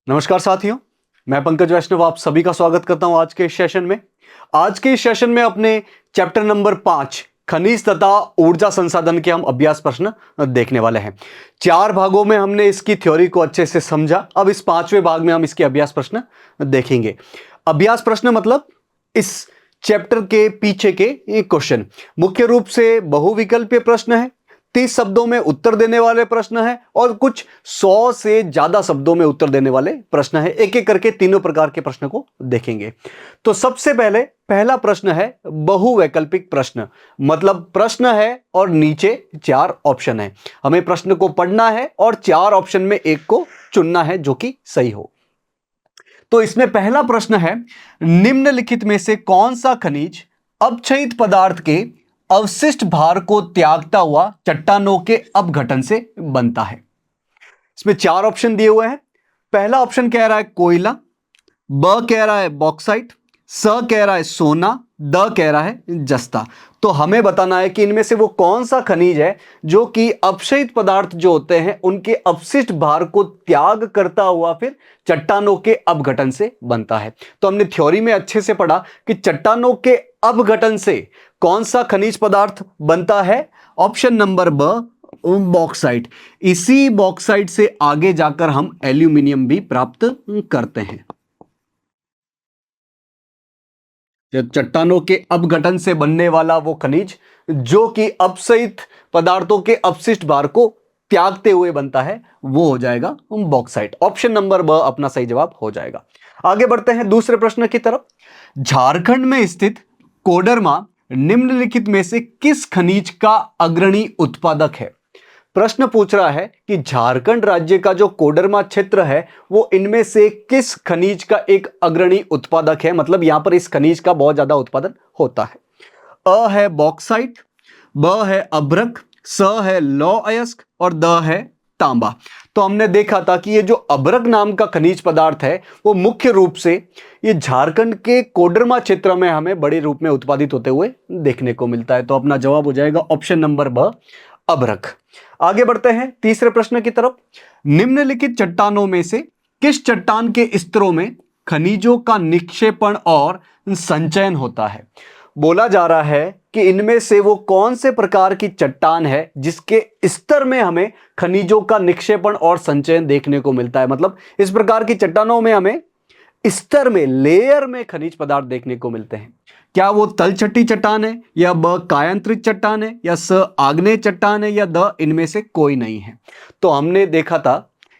नमस्कार साथियों, मैं पंकज वैष्णव आप सभी का स्वागत करता हूं आज के इस सेशन में। आज के इस सेशन में अपने चैप्टर नंबर 5 खनिज तथा ऊर्जा संसाधन के हम अभ्यास प्रश्न देखने वाले हैं। 4 भागों में हमने इसकी थ्योरी को अच्छे से समझा। अब इस 5वें भाग में हम इसके अभ्यास प्रश्न देखेंगे। अभ्यास प्रश्न मतलब इस चैप्टर के पीछे के क्वेश्चन मुख्य रूप से बहुविकल्पीय प्रश्न है, 30 शब्दों में उत्तर देने वाले प्रश्न है और कुछ 100 से ज्यादा शब्दों में उत्तर देने वाले प्रश्न है। एक एक करके तीनों प्रकार के प्रश्न को देखेंगे। तो सबसे पहले पहला प्रश्न है बहुवैकल्पिक प्रश्न, मतलब प्रश्न है और नीचे 4 ऑप्शन है। हमें प्रश्न को पढ़ना है और 4 ऑप्शन में एक को चुनना है जो कि सही हो। तो इसमें पहला प्रश्न है, निम्नलिखित में से कौन सा खनिज अपक्षयित पदार्थ के अवशिष्ट भार को त्यागता हुआ चट्टानों के अपघटन से बनता है। इसमें 4 ऑप्शन दिए हुए हैं। पहला ऑप्शन कह रहा है कोयला, ब कह रहा है बॉक्साइट, स कह रहा है सोना, द कह रहा है जस्ता। तो हमें बताना है कि इनमें से वो कौन सा खनिज है जो कि अपक्षयित पदार्थ जो होते हैं उनके अपशिष्ट भार को त्याग करता हुआ फिर चट्टानों के अपघटन से बनता है। तो हमने थ्योरी में अच्छे से पढ़ा कि चट्टानों के अपघटन से कौन सा खनिज पदार्थ बनता है। ऑप्शन नंबर ब बॉक्साइट। इसी बॉक्साइट से आगे जाकर हम एल्यूमिनियम भी प्राप्त करते हैं। चट्टानों के अपघटन से बनने वाला वो खनिज जो कि अपक्षयित पदार्थों के अपशिष्ट भार को त्यागते हुए बनता है वो हो जाएगा बॉक्साइट। ऑप्शन नंबर ब अपना सही जवाब हो जाएगा। आगे बढ़ते हैं दूसरे प्रश्न की तरफ। झारखंड में स्थित कोडरमा निम्नलिखित में से किस खनिज का अग्रणी उत्पादक है। प्रश्न पूछ रहा है कि झारखंड राज्य का जो कोडरमा क्षेत्र है वो इनमें से किस खनिज का एक अग्रणी उत्पादक है, मतलब यहां पर इस खनिज का बहुत ज्यादा उत्पादन होता है। अ है बॉक्साइट, ब है अभ्रक, स है लौह अयस्क और द है तांबा। तो हमने देखा था कि ये जो अभ्रक नाम का खनिज पदार्थ है वो मुख्य रूप से ये झारखंड के कोडरमा क्षेत्र में हमें बड़े रूप में उत्पादित होते हुए देखने को मिलता है। तो अपना जवाब हो जाएगा ऑप्शन नंबर ब अभ्रक। आगे बढ़ते हैं तीसरे प्रश्न की तरफ। निम्नलिखित चट्टानों में से किस चट्टान के स्तरों में खनिजों का निक्षेपण और संचयन होता है। बोला जा रहा है कि इनमें से वो कौन से प्रकार की चट्टान है जिसके स्तर में हमें खनिजों का निक्षेपण और संचयन देखने को मिलता है। मतलब इस प्रकार की चट्टानों में हमें स्तर में, लेयर में खनिज पदार्थ देखने को मिलते हैं। क्या वो तलछटी चट्टान है, या ब कायांतरित चट्टान है, या स आग्नेय चट्टान है, या द इनमें से कोई नहीं है। तो हमने देखा था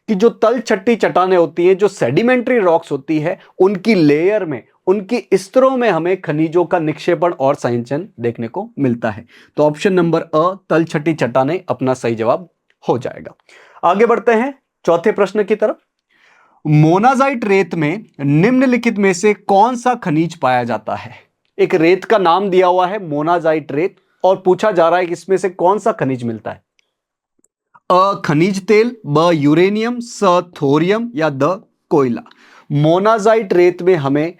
कि जो तलछटी चट्टानें होती हैं, जो सेडिमेंट्री रॉक्स होती है, उनकी लेयर में, उनकी स्तरों में हमें खनिजों का निक्षेपण और संचयन देखने को मिलता है। तो ऑप्शन नंबर अ तलछटी चट्टानें अपना सही जवाब हो जाएगा। आगे बढ़ते हैं चौथे प्रश्न की तरफ। मोनाजाइट रेत में निम्नलिखित में से कौन सा खनिज पाया जाता है। एक रेत का नाम दिया हुआ है मोनाजाइट रेत और पूछा जा रहा है कि इसमें से कौन सा खनिज मिलता है। अ खनिज तेल, ब यूरेनियम, स थोरियम या द कोयला। मोनाजाइट रेत में हमें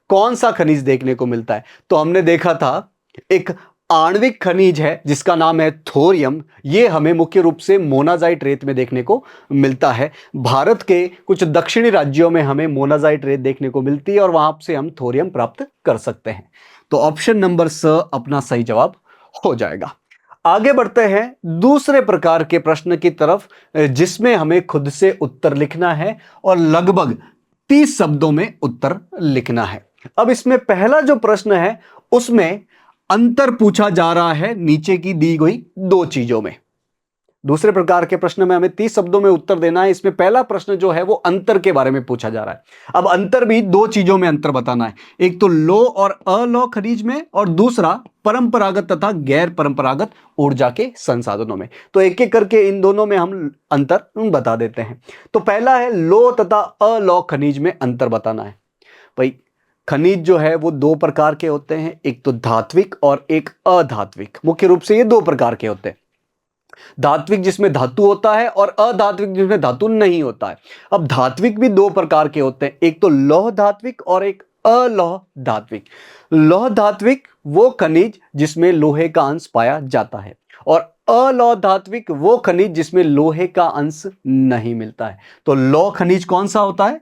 कौन सा खनिज देखने को मिलता है। तो हमने देखा था एक आणविक खनिज है जिसका नाम है थोरियम। यह हमें मुख्य रूप से मोनाजाइट रेत में देखने को मिलता है। भारत के कुछ दक्षिणी राज्यों में हमें मोनाजाइट रेत देखने को मिलती है और वहां से हम थोरियम प्राप्त कर सकते हैं। तो ऑप्शन नंबर स अपना सही जवाब हो जाएगा। आगे बढ़ते हैं दूसरे प्रकार के प्रश्न की तरफ जिसमें हमें खुद से उत्तर लिखना है और लगभग 30 शब्दों में उत्तर लिखना है। अब इसमें पहला जो प्रश्न है उसमें अंतर पूछा जा रहा है नीचे की दी गई 2 चीजों में। दूसरे प्रकार के प्रश्न में हमें 30 शब्दों में उत्तर देना है। इसमें पहला प्रश्न जो है वो अंतर के बारे में पूछा जा रहा है। अब अंतर भी 2 चीजों में अंतर बताना है, एक तो लो और अलो खनिज में और दूसरा परंपरागत तथा गैर परंपरागत ऊर्जा के संसाधनों में। तो एक एक करके इन दोनों में हम अंतर बता देते हैं। तो पहला है लो तथा अलो खनिज में अंतर बताना है। भाई खनिज जो है वो 2 प्रकार के होते हैं, एक तो धात्विक और एक अधात्विक। मुख्य रूप से ये 2 प्रकार के होते हैं, धात्विक जिसमें धातु होता है और अधात्विक जिसमें धातु नहीं होता है। अब धात्विक भी 2 प्रकार के होते हैं, एक तो लौह धात्विक और एक अलौह धात्विक। लौह धात्विक वो खनिज जिसमें लोहे का अंश पाया जाता है और अलौह धात्विक वो खनिज जिसमें लोहे का अंश नहीं मिलता है। तो लौह खनिज कौन सा होता है?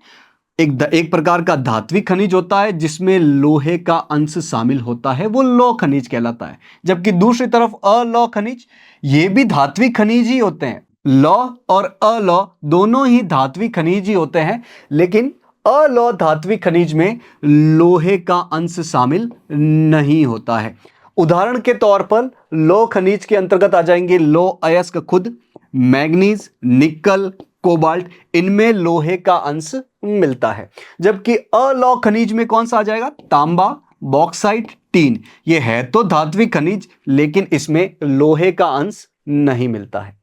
एक प्रकार का धात्विक खनिज होता है जिसमें लोहे का अंश शामिल होता है, वो लौह खनिज कहलाता है। जबकि दूसरी तरफ अलौह खनिज, ये भी धात्विक खनिज ही होते हैं। लौह और अलौह दोनों ही धात्विक खनिज ही होते हैं, लेकिन अलौह धात्विक खनिज में लोहे का अंश शामिल नहीं होता है। उदाहरण के तौर पर लौह खनिज के अंतर्गत आ जाएंगे लौह अयस्क खुद, मैग्नीज, निकल, कोबाल्ट, इनमें लोहे का अंश मिलता है। जबकि अलौह खनिज में कौन सा आ जाएगा? तांबा, बॉक्साइट, टीन। ये है तो धात्विक खनिज, लेकिन इसमें लोहे का अंश नहीं मिलता है।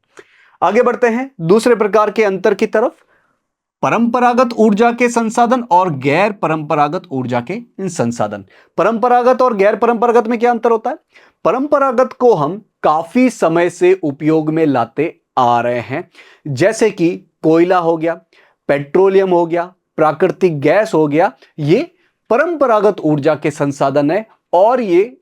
आगे बढ़ते हैं दूसरे प्रकार के अंतर की तरफ। परंपरागत ऊर्जा के संसाधन और गैर परंपरागत ऊर्जा के संसाधन। परंपरागत और गैर परंपरागत में क्या अंतर होता है? परंपरागत को हम काफी समय से उपयोग में लाते आ रहे हैं, जैसे कि कोयला हो गया, पेट्रोलियम हो गया, प्राकृतिक गैस हो गया। ये परंपरागत ऊर्जा के संसाधन है और ये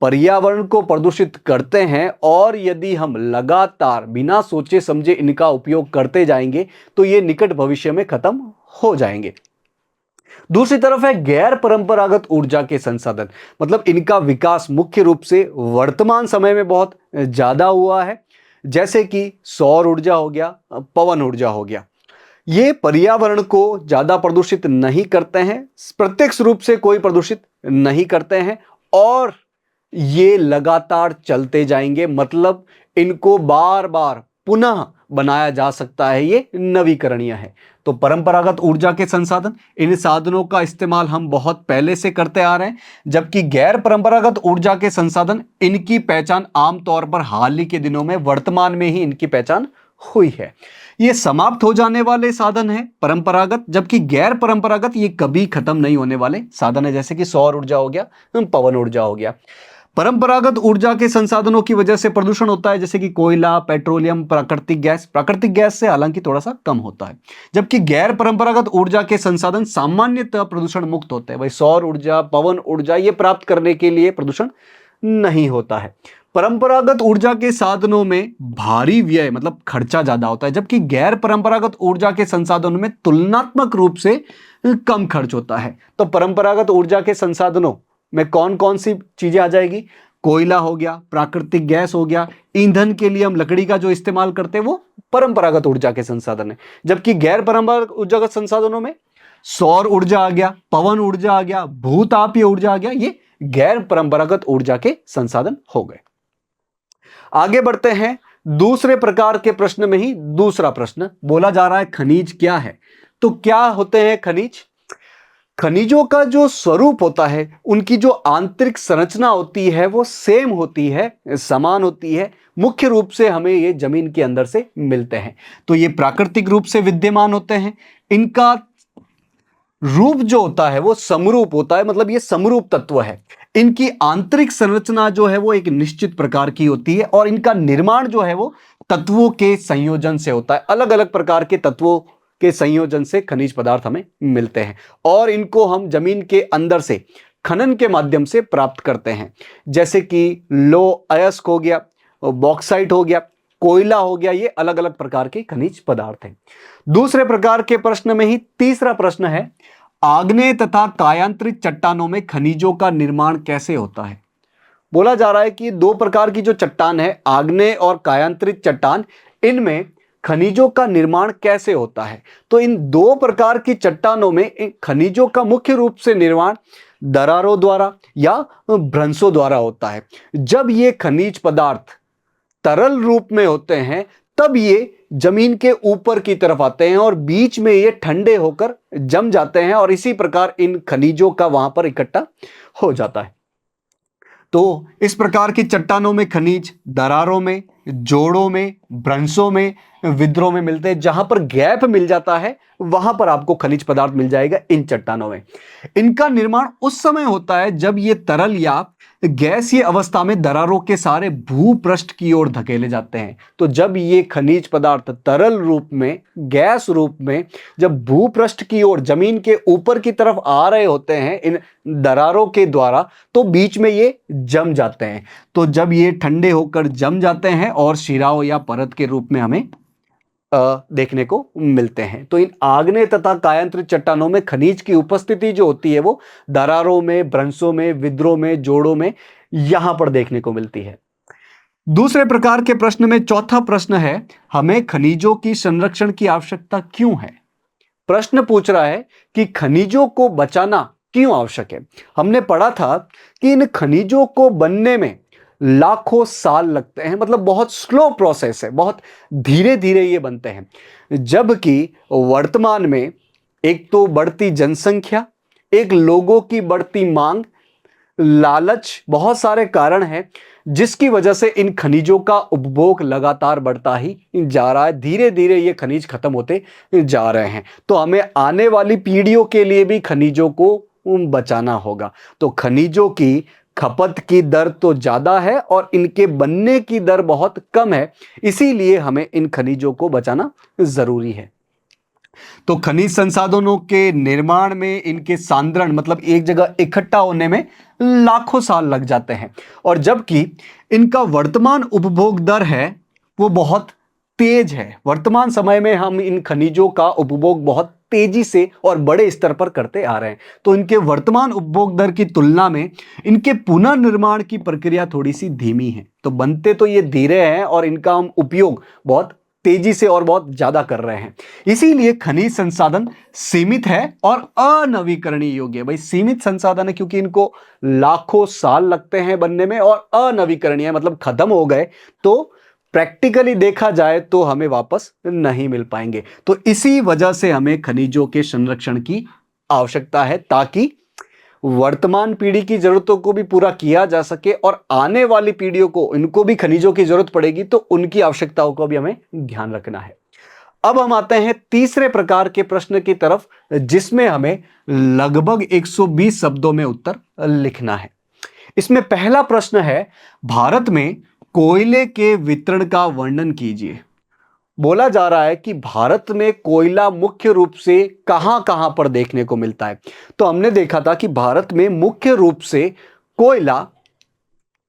पर्यावरण को प्रदूषित करते हैं, और यदि हम लगातार बिना सोचे समझे इनका उपयोग करते जाएंगे तो ये निकट भविष्य में खत्म हो जाएंगे। दूसरी तरफ है गैर परंपरागत ऊर्जा के संसाधन, मतलब इनका विकास मुख्य रूप से वर्तमान समय में बहुत ज्यादा हुआ है, जैसे कि सौर ऊर्जा हो गया, पवन ऊर्जा हो गया। ये पर्यावरण को ज्यादा प्रदूषित नहीं करते हैं, प्रत्यक्ष रूप से कोई प्रदूषित नहीं करते हैं, और ये लगातार चलते जाएंगे, मतलब इनको बार बार पुनः बनाया जा सकता है, ये नवीकरणीय है। तो परंपरागत ऊर्जा के संसाधन, इन साधनों का इस्तेमाल हम बहुत पहले से करते आ रहे हैं। जबकि गैर परंपरागत ऊर्जा के संसाधन, इनकी पहचान आमतौर पर हाल ही के दिनों में, वर्तमान में ही इनकी पहचान हुई है। ये समाप्त हो जाने वाले साधन है परंपरागत, जबकि गैर परंपरागत ये कभी खत्म नहीं होने वाले साधन है, जैसे कि सौर ऊर्जा हो गया, पवन ऊर्जा हो गया। परंपरागत ऊर्जा के संसाधनों की वजह से प्रदूषण होता है, जैसे कि कोयला, पेट्रोलियम, प्राकृतिक गैस। प्राकृतिक गैस से हालांकि थोड़ा सा कम होता है। जबकि गैर परंपरागत ऊर्जा के संसाधन सामान्यतः प्रदूषण मुक्त होते हैं। वही सौर ऊर्जा, पवन ऊर्जा, ये प्राप्त करने के लिए प्रदूषण नहीं होता है। परंपरागत ऊर्जा के साधनों में भारी व्यय, मतलब खर्चा ज्यादा होता है, जबकि गैर परंपरागत ऊर्जा के संसाधनों में तुलनात्मक रूप से कम खर्च होता है। तो परंपरागत ऊर्जा के संसाधनों में कौन कौन सी चीजें आ जाएगी? कोयला हो गया, प्राकृतिक गैस हो गया, ईंधन के लिए हम लकड़ी का जो इस्तेमाल करते हैं वो परंपरागत ऊर्जा के संसाधन है। जबकि गैर परंपरागत ऊर्जा के संसाधनों में सौर ऊर्जा आ गया, पवन ऊर्जा आ गया, भूतापीय ऊर्जा आ गया, ये गैर परंपरागत ऊर्जा के संसाधन हो गए। आगे बढ़ते हैं दूसरे प्रकार के प्रश्न में ही। दूसरा प्रश्न बोला जा रहा है खनिज क्या है? तो क्या होते हैं खनिज? खनिजों का जो स्वरूप होता है, उनकी जो आंतरिक संरचना होती है वो सेम होती है, समान होती है। मुख्य रूप से हमें ये जमीन के अंदर से मिलते हैं। तो ये प्राकृतिक रूप से विद्यमान होते हैं। इनका रूप जो होता है वो समरूप होता है, मतलब ये समरूप तत्व है। इनकी आंतरिक संरचना जो है वो एक निश्चित प्रकार की होती है, और इनका निर्माण जो है वो तत्वों के संयोजन से होता है। अलग अलग प्रकार के तत्वों के संयोजन से खनिज पदार्थ हमें मिलते हैं, और इनको हम जमीन के अंदर से खनन के माध्यम से प्राप्त करते हैं। जैसे कि लौह अयस्क हो गया, बॉक्साइट हो गया, कोयला हो गया, ये अलग अलग प्रकार के खनिज पदार्थ हैं। दूसरे प्रकार के प्रश्न में ही तीसरा प्रश्न है, आग्नेय तथा कायांतरित चट्टानों में खनिजों का निर्माण कैसे होता है? बोला जा रहा है कि दो प्रकार की जो चट्टान है, आग्नेय और कायांतरित चट्टान, इनमें खनिजों का निर्माण कैसे होता है? तो इन दो प्रकार की चट्टानों में इन खनिजों का मुख्य रूप से निर्माण दरारों द्वारा या भ्रंशों द्वारा होता है। जब ये खनिज पदार्थ तरल रूप में होते हैं तब ये जमीन के ऊपर की तरफ आते हैं और बीच में ये ठंडे होकर जम जाते हैं, और इसी प्रकार इन खनिजों का वहां पर इकट्ठा हो जाता है। तो इस प्रकार की चट्टानों में खनिज दरारों में, जोड़ों में, भ्रंशों में, विद्रोह में मिलते हैं। जहां पर गैप मिल जाता है वहां पर आपको खनिज पदार्थ मिल जाएगा इन चट्टानों में। इनका निर्माण उस समय होता है जब ये तरल या गैसीय अवस्था में दरारों के सारे भूपृष्ठ की ओर धकेले जाते हैं। तो जब ये खनिज पदार्थ तरल रूप में, गैस रूप में जब भूपृष्ठ की ओर, जमीन के ऊपर की तरफ आ रहे होते हैं इन दरारों के द्वारा, तो बीच में ये जम जाते हैं। तो जब ये ठंडे होकर जम जाते हैं और शिराओं या परत के रूप में हमें देखने को मिलते हैं। तो इन आग्नेय तथा कायांतरित चट्टानों में खनिज की उपस्थिति जो होती है वो दरारों में, भ्रंशों में, विद्रों में, जोड़ों में यहां पर देखने को मिलती है। दूसरे प्रकार के प्रश्न में चौथा प्रश्न है, हमें खनिजों की संरक्षण की आवश्यकता क्यों है? प्रश्न पूछ रहा है कि खनिजों को बचाना क्यों आवश्यक है। हमने पढ़ा था कि इन खनिजों को बनने में लाखों साल लगते हैं, मतलब बहुत स्लो प्रोसेस है, बहुत धीरे धीरे ये बनते हैं। जबकि वर्तमान में एक तो बढ़ती जनसंख्या, एक लोगों की बढ़ती मांग, लालच, बहुत सारे कारण हैं जिसकी वजह से इन खनिजों का उपभोग लगातार बढ़ता ही जा रहा है। धीरे धीरे ये खनिज खत्म होते जा रहे हैं। तो हमें आने वाली पीढ़ियों के लिए भी खनिजों को बचाना होगा। तो खनिजों की खपत की दर तो ज्यादा है और इनके बनने की दर बहुत कम है, इसीलिए हमें इन खनिजों को बचाना जरूरी है। तो खनिज संसाधनों के निर्माण में इनके सांद्रण, मतलब एक जगह इकट्ठा होने में लाखों साल लग जाते हैं, और जबकि इनका वर्तमान उपभोग दर है वो बहुत तेज है। वर्तमान समय में हम इन खनिजों का उपभोग बहुत तेजी से और बड़े स्तर पर करते आ रहे हैं। तो इनके वर्तमान उपभोग दर की तुलना में इनके पुनर्निर्माण की प्रक्रिया थोड़ी सी धीमी है। तो बनते तो ये धीरे हैं और इनका हम उपयोग बहुत तेजी से और बहुत ज्यादा कर रहे हैं। इसीलिए खनिज संसाधन सीमित है और अनवीकरणीय योग्य है। भाई सीमित संसाधन है क्योंकि इनको लाखों साल लगते हैं बनने में, और अनवीकरणीय मतलब खत्म हो गए तो प्रैक्टिकली देखा जाए तो हमें वापस नहीं मिल पाएंगे। तो इसी वजह से हमें खनिजों के संरक्षण की आवश्यकता है, ताकि वर्तमान पीढ़ी की जरूरतों को भी पूरा किया जा सके और आने वाली पीढ़ियों को, इनको भी खनिजों की जरूरत पड़ेगी तो उनकी आवश्यकताओं को भी हमें ध्यान रखना है। अब हम आते हैं तीसरे प्रकार के प्रश्न की तरफ, जिसमें हमें लगभग 120 शब्दों में उत्तर लिखना है। इसमें पहला प्रश्न है, भारत में कोयले के वितरण का वर्णन कीजिए। बोला जा रहा है कि भारत में कोयला मुख्य रूप से कहां कहां पर देखने को मिलता है। तो हमने देखा था कि भारत में मुख्य रूप से कोयला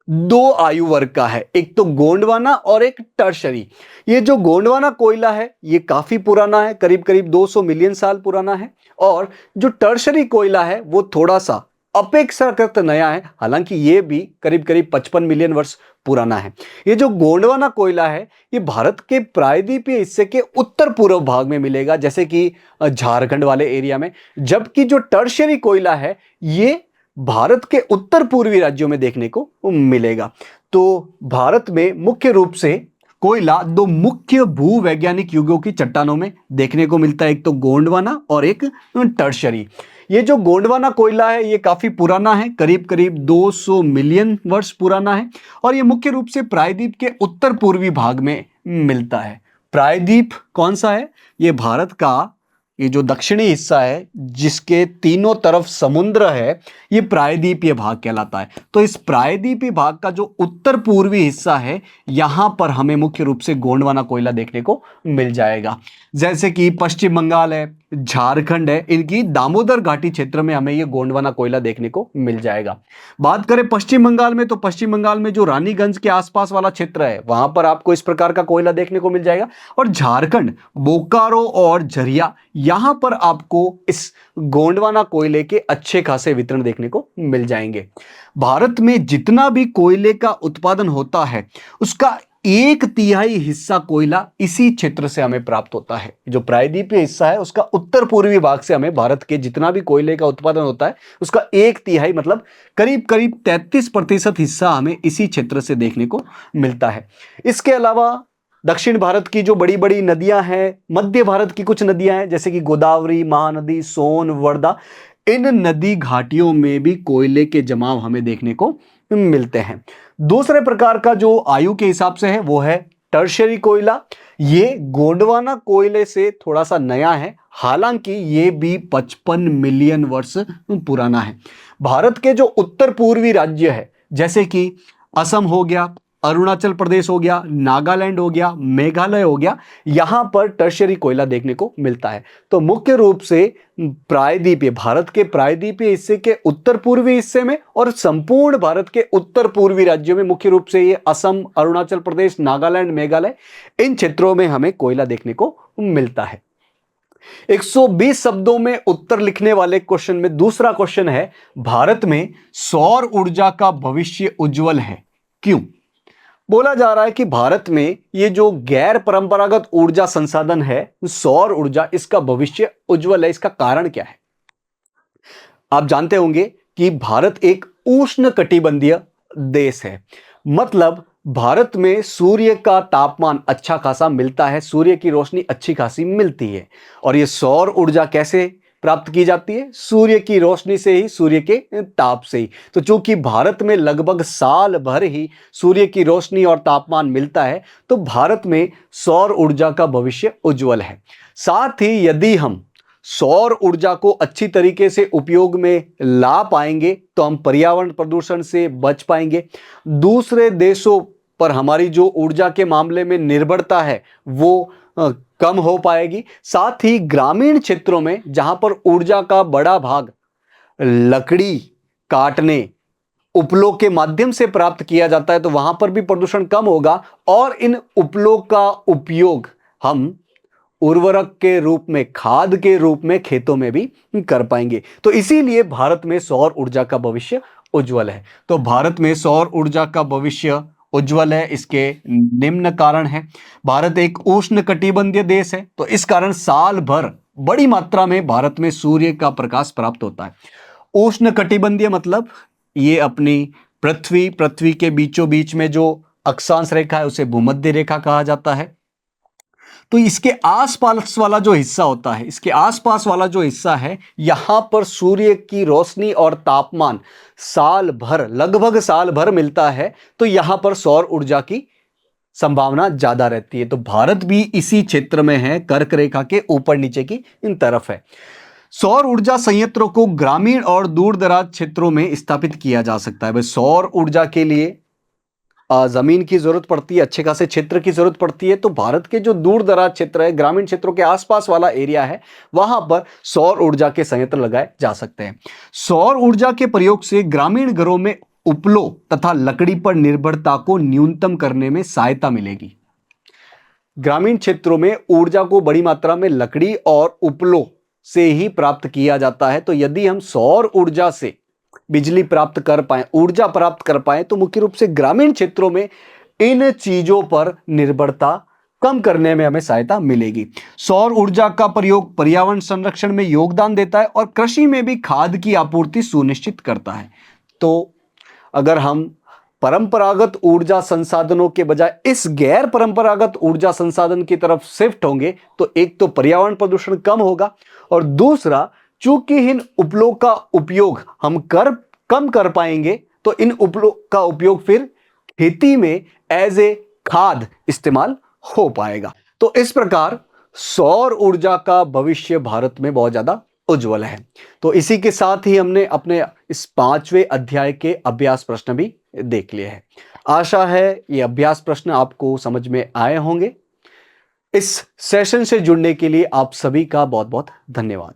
दो आयु वर्ग का है, एक तो गोंडवाना और एक टर्शरी। ये जो गोंडवाना कोयला है ये काफी पुराना है, करीब करीब 200 मिलियन साल पुराना है, और जो टर्शरी कोयला है वो थोड़ा सा अपेक्षाकृत नया है, हालांकि ये भी करीब करीब 55 मिलियन वर्ष पुराना है। ये जो गोंडवाना कोयला है ये भारत के प्रायद्वीपीय हिस्से के उत्तर पूर्व भाग में मिलेगा, जैसे कि झारखंड वाले एरिया में, जबकि जो टर्शियरी कोयला है ये भारत के उत्तर पूर्वी राज्यों में देखने को मिलेगा। तो भारत में मुख्य रूप से कोयला दो मुख्य भूवैज्ञानिक युगों की चट्टानों में देखने को मिलता है, एक तो गोंडवाना और एक टर्शियरी। ये जो गोंडवाना कोयला है ये काफी पुराना है, करीब करीब 200 मिलियन वर्ष पुराना है, और ये मुख्य रूप से प्रायद्वीप के उत्तर पूर्वी भाग में मिलता है। प्रायद्वीप कौन सा है? ये भारत का ये जो दक्षिणी हिस्सा है जिसके तीनों तरफ समुद्र है, ये प्रायद्वीपीय भाग कहलाता है। तो इस प्रायद्वीपीय भाग का जो उत्तर पूर्वी हिस्सा है यहां पर हमें मुख्य रूप से गोंडवाना कोयला देखने को मिल जाएगा। जैसे कि पश्चिम बंगाल है, झारखंड है, इनकी दामोदर घाटी क्षेत्र में हमें ये गोंडवाना कोयला देखने को मिल जाएगा। बात करें पश्चिम बंगाल में, तो पश्चिम बंगाल में जो रानीगंज के आसपास वाला क्षेत्र है वहां पर आपको इस प्रकार का कोयला देखने को मिल जाएगा। और झारखंड, बोकारो और झरिया, यहां पर आपको इस गोंडवाना कोयले के अच्छे खासे वितरण देखने को मिल जाएंगे। भारत में जितना भी कोयले का उत्पादन होता है उसका 1/3 हिस्सा कोयला इसी क्षेत्र से हमें प्राप्त होता है। जो प्रायद्वीपीय हिस्सा है उसका उत्तर पूर्वी भाग से हमें भारत के जितना भी कोयले का उत्पादन होता है उसका 1/3 मतलब करीब करीब 33% हिस्सा हमें इसी क्षेत्र से देखने को मिलता है। इसके अलावा दक्षिण भारत की जो बड़ी बड़ी नदियां हैं, मध्य भारत की कुछ नदियां हैं जैसे कि गोदावरी, महानदी, सोन, वर्धा, इन नदी घाटियों में भी कोयले के जमाव हमें देखने को मिलते हैं। दूसरे प्रकार का जो आयु के हिसाब से है वो है टर्शियरी कोयला। ये गोंडवाना कोयले से थोड़ा सा नया है, हालांकि ये भी 55 मिलियन वर्ष पुराना है। भारत के जो उत्तर पूर्वी राज्य है जैसे कि असम हो गया, अरुणाचल प्रदेश हो गया, नागालैंड हो गया, मेघालय हो गया, यहां पर टर्शियरी कोयला देखने को मिलता है। तो मुख्य रूप से प्रायद्वीपीय, भारत के प्रायद्वीपीय हिस्से के उत्तर पूर्वी हिस्से में और संपूर्ण भारत के उत्तर पूर्वी राज्यों में, मुख्य रूप से ये असम, अरुणाचल प्रदेश, नागालैंड, मेघालय, इन क्षेत्रों में हमें कोयला देखने को मिलता है। 120 शब्दों में उत्तर लिखने वाले क्वेश्चन में दूसरा क्वेश्चन है, भारत में सौर ऊर्जा का भविष्य उज्जवल है, क्यों? बोला जा रहा है कि भारत में ये जो गैर परंपरागत ऊर्जा संसाधन है सौर ऊर्जा, इसका भविष्य उज्जवल है। इसका कारण क्या है? आप जानते होंगे कि भारत एक उष्णकटिबंधीय देश है, मतलब भारत में सूर्य का तापमान अच्छा खासा मिलता है, सूर्य की रोशनी अच्छी खासी मिलती है। और ये सौर ऊर्जा कैसे प्राप्त की जाती है? सूर्य की रोशनी से ही, सूर्य के ताप से ही। तो चूंकि भारत में लगभग साल भर ही सूर्य की रोशनी और तापमान मिलता है, तो भारत में सौर ऊर्जा का भविष्य उज्जवल है। साथ ही यदि हम सौर ऊर्जा को अच्छी तरीके से उपयोग में ला पाएंगे तो हम पर्यावरण प्रदूषण से बच पाएंगे। दूसरे देशों पर हमारी जो ऊर्जा के मामले में निर्भरता है वो कम हो पाएगी। साथ ही ग्रामीण क्षेत्रों में जहां पर ऊर्जा का बड़ा भाग लकड़ी काटने, उपलों के माध्यम से प्राप्त किया जाता है, तो वहां पर भी प्रदूषण कम होगा और इन उपलों का उपयोग हम उर्वरक के रूप में, खाद के रूप में खेतों में भी कर पाएंगे। तो इसीलिए भारत में सौर ऊर्जा का भविष्य उज्जवल है। तो भारत में सौर ऊर्जा का भविष्य उज्जवल है, इसके निम्न कारण है। भारत एक उष्णकटिबंधीय देश है, तो इस कारण साल भर बड़ी मात्रा में भारत में सूर्य का प्रकाश प्राप्त होता है। उष्णकटिबंधीय मतलब ये अपनी पृथ्वी के बीचों बीच में जो अक्षांश रेखा है उसे भूमध्य रेखा कहा जाता है। तो इसके आसपास वाला जो हिस्सा होता है, इसके आसपास वाला जो हिस्सा है, यहां पर सूर्य की रोशनी और तापमान साल भर, लगभग साल भर मिलता है, तो यहां पर सौर ऊर्जा की संभावना ज्यादा रहती है। तो भारत भी इसी क्षेत्र में है, कर्क रेखा के ऊपर नीचे की इन तरफ है। सौर ऊर्जा संयंत्रों को ग्रामीण और दूर दराज क्षेत्रों में स्थापित किया जा सकता है। भाई सौर ऊर्जा के लिए जमीन की जरूरत पड़ती है, अच्छे खासे क्षेत्र की जरूरत पड़ती है। तो भारत के जो दूर दराज क्षेत्र है, ग्रामीण क्षेत्रों के आसपास वाला एरिया है, वहां पर सौर ऊर्जा के संयंत्र लगाए जा सकते हैं। सौर ऊर्जा के प्रयोग से ग्रामीण घरों में उपलों तथा लकड़ी पर निर्भरता को न्यूनतम करने में सहायता मिलेगी। ग्रामीण क्षेत्रों में ऊर्जा को बड़ी मात्रा में लकड़ी और उपलों से ही प्राप्त किया जाता है। तो यदि हम सौर ऊर्जा से बिजली प्राप्त कर पाए, ऊर्जा प्राप्त कर पाए, तो मुख्य रूप से ग्रामीण क्षेत्रों में इन चीजों पर निर्भरता कम करने में हमें सहायता मिलेगी। सौर ऊर्जा का प्रयोग पर्यावरण संरक्षण में योगदान देता है और कृषि में भी खाद की आपूर्ति सुनिश्चित करता है। तो अगर हम परंपरागत ऊर्जा संसाधनों के बजाय इस गैर परंपरागत ऊर्जा संसाधन की तरफ शिफ्ट होंगे, तो एक तो पर्यावरण प्रदूषण कम होगा और दूसरा, चूंकि इन उपलों का उपयोग हम कम कर पाएंगे, तो इन उपलों का उपयोग फिर खेती में एज ए खाद इस्तेमाल हो पाएगा। तो इस प्रकार सौर ऊर्जा का भविष्य भारत में बहुत ज्यादा उज्जवल है। तो इसी के साथ ही हमने अपने इस 5वें अध्याय के अभ्यास प्रश्न भी देख लिए हैं। आशा है ये अभ्यास प्रश्न आपको समझ में आए होंगे। इस सेशन से जुड़ने के लिए आप सभी का बहुत बहुत धन्यवाद।